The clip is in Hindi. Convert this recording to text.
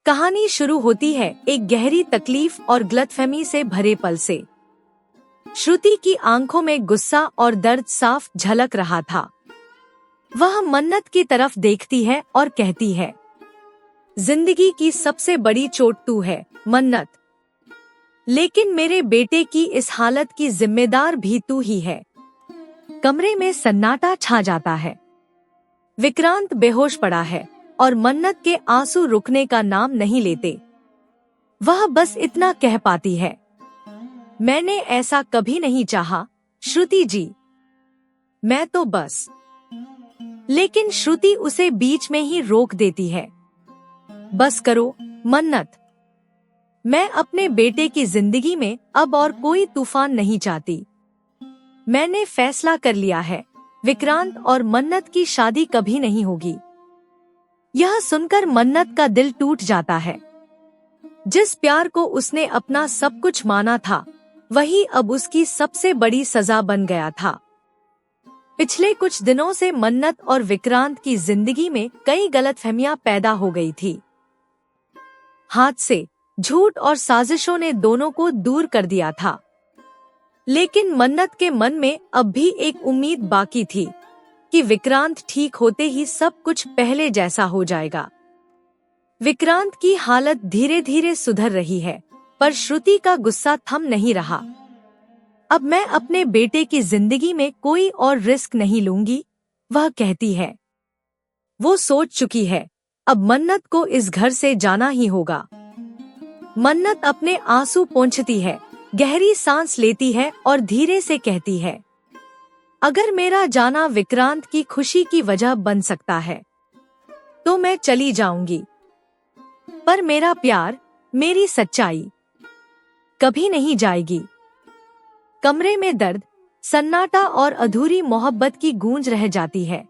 कहानी शुरू होती है एक गहरी तकलीफ और गलतफहमी से भरे पल से। श्रुति की आंखों में गुस्सा और दर्द साफ झलक रहा था। वह मन्नत की तरफ देखती है और कहती है, जिंदगी की सबसे बड़ी चोट तू है मन्नत, लेकिन मेरे बेटे की इस हालत की जिम्मेदार भी तू ही है। कमरे में सन्नाटा छा जाता है। विक्रांत बेहोश पड़ा है और मन्नत के आंसू रुकने का नाम नहीं लेते। वह बस इतना कह पाती है, मैंने ऐसा कभी नहीं चाहा श्रुति जी, मैं तो बस। लेकिन श्रुति उसे बीच में ही रोक देती है। बस करो मन्नत, मैं अपने बेटे की जिंदगी में अब और कोई तूफान नहीं चाहती। मैंने फैसला कर लिया है, विक्रांत और मन्नत की शादी कभी नहीं होगी। यह सुनकर मन्नत का दिल टूट जाता है। जिस प्यार को उसने अपना सब कुछ माना था, वही अब उसकी सबसे बड़ी सजा बन गया था। पिछले कुछ दिनों से मन्नत और विक्रांत की जिंदगी में कई गलतफहमियां पैदा हो गई थी। हादसे, झूठ और साजिशों ने दोनों को दूर कर दिया था। लेकिन मन्नत के मन में अब भी एक उम्मीद बाकी थी कि विक्रांत ठीक होते ही सब कुछ पहले जैसा हो जाएगा। विक्रांत की हालत धीरे धीरे सुधर रही है, पर श्रुति का गुस्सा थम नहीं रहा। अब मैं अपने बेटे की जिंदगी में कोई और रिस्क नहीं लूंगी, वह कहती है। वो सोच चुकी है, अब मन्नत को इस घर से जाना ही होगा। मन्नत अपने आंसू पोंछती है, गहरी सांस लेती है और धीरे से कहती है, अगर मेरा जाना विक्रांत की खुशी की वजह बन सकता है, तो मैं चली जाऊंगी। पर मेरा प्यार, मेरी सच्चाई कभी नहीं जाएगी। कमरे में दर्द, सन्नाटा और अधूरी मोहब्बत की गूंज रह जाती है।